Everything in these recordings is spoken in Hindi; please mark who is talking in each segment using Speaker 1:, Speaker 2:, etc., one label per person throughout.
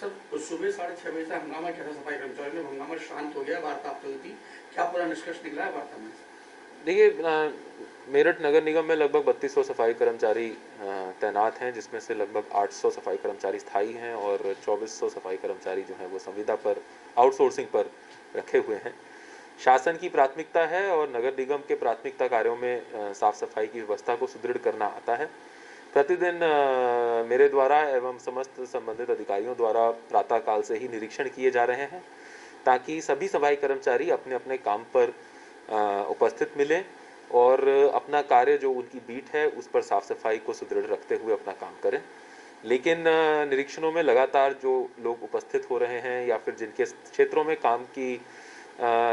Speaker 1: सर सुबह 6:30 से हंगामा क्या था सफाई कर्मचारियों में, हंगामा शांत हो गया, वार्ता अब तक थी, क्या पूरा निष्कर्ष निकला है वार्ता में?
Speaker 2: देखिए, मेरठ नगर निगम में लगभग 3200 सफाई कर्मचारी तैनात हैं, जिसमें से लगभग 800 सफाई कर्मचारी स्थायी हैं और 2400 सफाई कर्मचारी जो हैं वो संविदा पर, आउटसोर्सिंग पर रखे हुए हैं। शासन की प्राथमिकता है और नगर निगम के प्राथमिकता कार्यों में साफ सफाई की व्यवस्था को सुदृढ़ करना आता है। प्रतिदिन मेरे द्वारा एवं समस्त संबंधित अधिकारियों द्वारा प्रातःकाल से ही निरीक्षण किए जा रहे हैं, ताकि सभी सफाई कर्मचारी अपने अपने काम पर उपस्थित मिलें और अपना कार्य जो उनकी बीट है उस पर साफ सफाई को सुदृढ़ रखते हुए अपना काम करें। लेकिन निरीक्षणों में लगातार जो लोग उपस्थित हो रहे हैं या फिर जिनके क्षेत्रों में काम की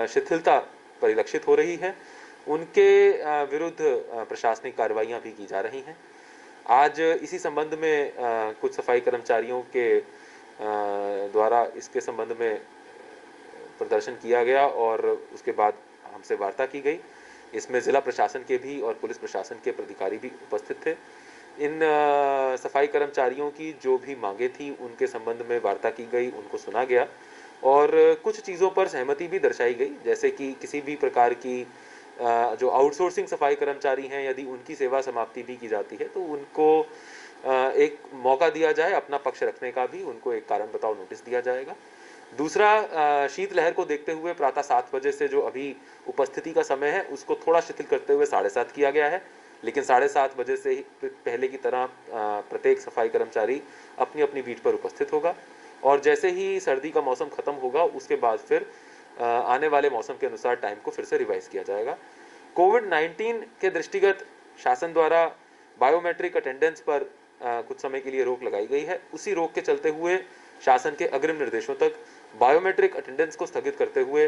Speaker 2: शिथिलता परिलक्षित हो रही है, उनके विरुद्ध प्रशासनिक कार्रवाइयां भी की जा रही हैं। आज इसी संबंध में कुछ सफाई कर्मचारियों के द्वारा इसके संबंध में प्रदर्शन किया गया और उसके बाद हमसे वार्ता की गई। इसमें जिला प्रशासन के भी और पुलिस प्रशासन के अधिकारी भी उपस्थित थे। इन सफाई कर्मचारियों की जो भी मांगे थी उनके संबंध में वार्ता की गई, उनको सुना गया और कुछ चीज़ों पर सहमति भी दर्शाई गई, जैसे कि किसी भी प्रकार की जो आउटसोर्सिंग सफाई कर्मचारी हैं, यदि उनकी सेवा समाप्ति भी की जाती है तो उनको एक मौका दिया जाए अपना पक्ष रखने का, भी उनको एक कारण बताओ नोटिस दिया जाएगा। दूसरा, शीतलहर को देखते हुए प्रातः 7 बजे से जो अभी उपस्थिति का समय है उसको थोड़ा शिथिल करते हुए 7:30 किया गया है, लेकिन 7:30 बजे से ही पहले की तरह प्रत्येक सफाई कर्मचारी अपनी अपनी बीट पर उपस्थित होगा और जैसे ही सर्दी का मौसम खत्म होगा उसके बाद फिर आने वाले मौसम के अनुसार टाइम को फिर से रिवाइज किया जाएगा। कोविड-19 के दृष्टिगत शासन द्वारा बायोमेट्रिक अटेंडेंस पर कुछ समय के लिए रोक लगाई गई है। उसी रोक के चलते हुए शासन के अग्रिम निर्देशों तक बायोमेट्रिक अटेंडेंस को स्थगित करते हुए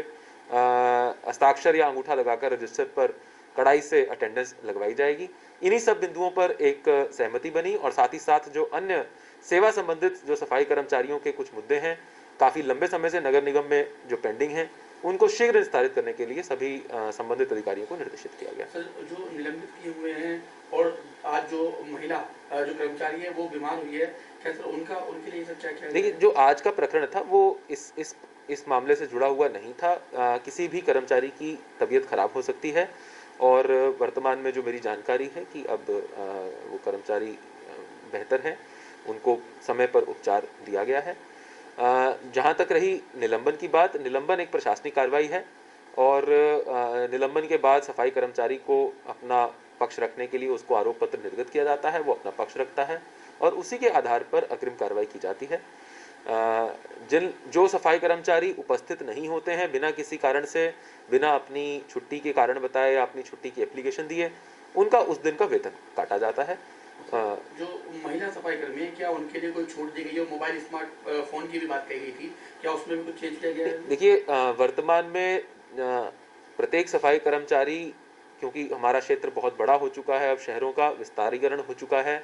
Speaker 2: हस्ताक्षर या अंगूठा लगाकर रजिस्टर पर कड़ाई से अटेंडेंस लगवाई जाएगी। इन्हीं सब बिंदुओं पर एक सहमति बनी और साथ ही साथ जो अन्य सेवा संबंधित जो सफाई कर्मचारियों के कुछ मुद्दे हैं, काफ़ी लंबे समय से नगर निगम में जो पेंडिंग हैं, उनको शीघ्र निस्तारित करने के लिए सभी संबंधित अधिकारियों को निर्देशित किया गया।
Speaker 1: सर, जो निलंबित किए हुए हैं और आज जो महिला जो कर्मचारी है वो बीमार हुई है, क्या सर उनके लिए सर क्या
Speaker 2: देखिए, जो आज का प्रकरण था वो इस मामले से जुड़ा हुआ नहीं था। किसी भी कर्मचारी की तबीयत खराब हो सकती है और वर्तमान में जो मेरी जानकारी है कि अब वो कर्मचारी बेहतर है, उनको समय पर उपचार दिया गया है। जहाँ तक रही निलंबन की बात, निलंबन एक प्रशासनिक कार्रवाई है और निलंबन के बाद सफाई कर्मचारी को अपना पक्ष रखने के लिए उसको आरोप पत्र निर्गत किया जाता है, वो अपना पक्ष रखता है और उसी के आधार पर अग्रिम कार्रवाई की जाती है। जो सफाई कर्मचारी उपस्थित नहीं होते हैं बिना किसी कारण से, बिना अपनी छुट्टी के कारण बताए या अपनी छुट्टी की एप्लीकेशन दिए, उनका उस दिन का वेतन काटा जाता है।
Speaker 1: जो महिला सफाई कर्मी है, क्या उनके लिए कोई छूट दी गई है? मोबाइल स्मार्टफोन की भी बात कही गई थी, क्या उसमें भी कुछ चेंज किया गया है?
Speaker 2: देखिए, वर्तमान में प्रत्येक सफाई कर्मचारी, क्योंकि हमारा क्षेत्र बहुत बड़ा हो चुका है, अब शहरों का विस्तारीकरण हो चुका है,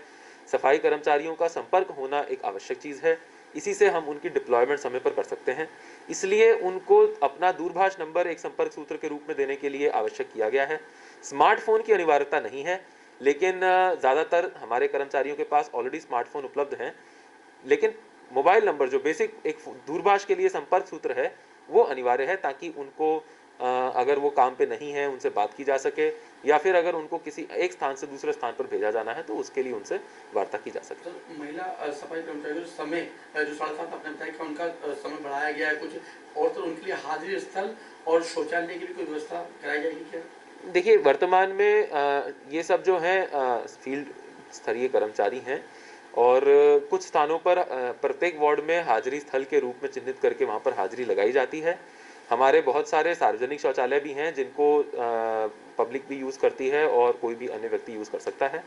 Speaker 2: सफाई कर्मचारियों का संपर्क होना एक आवश्यक चीज़ है। इसी से हम उनकी डिप्लॉयमेंट समय पर कर सकते हैं, इसलिए उनको अपना दूरभाष नंबर एक संपर्क सूत्र के रूप में देने के लिए आवश्यक किया गया है। स्मार्टफोन की अनिवार्यता नहीं है, लेकिन ज़्यादातर हमारे कर्मचारियों के पास ऑलरेडी स्मार्टफोन उपलब्ध हैं, लेकिन मोबाइल नंबर जो बेसिक एक दूरभाष के लिए संपर्क सूत्र है वो अनिवार्य है, ताकि उनको अगर वो काम पे नहीं है उनसे बात की जा सके या फिर अगर उनको किसी एक स्थान से दूसरे स्थान पर भेजा जाना है तो उसके लिए उनसे वार्ता की जा सके।
Speaker 1: तो महिला सफाई कर्मचारियों समय जो 7:30 आपने बताया कि उनका समय बढ़ाया गया है कुछ, और तो उनके लिए हाजिरी स्थल और शौचालय की भी कोई व्यवस्था कराई जाएगी क्या?
Speaker 2: देखिए, वर्तमान में ये सब जो है फील्ड स्तरीय कर्मचारी हैं और कुछ स्थानों पर प्रत्येक वार्ड में हाजिरी स्थल के रूप में चिन्हित करके वहाँ पर हाजिरी लगाई जाती है। हमारे बहुत सारे सार्वजनिक शौचालय भी हैं जिनको पब्लिक भी यूज़ करती है और कोई भी अन्य व्यक्ति यूज़ कर सकता है,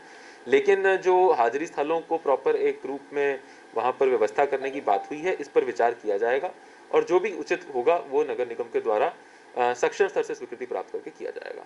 Speaker 2: लेकिन जो हाजिरी स्थलों को प्रॉपर एक रूप में वहाँ पर व्यवस्था करने की बात हुई है, इस पर विचार किया जाएगा और जो भी उचित होगा वो नगर निगम के द्वारा सक्षम स्तर से स्वीकृति प्राप्त करके किया जाएगा।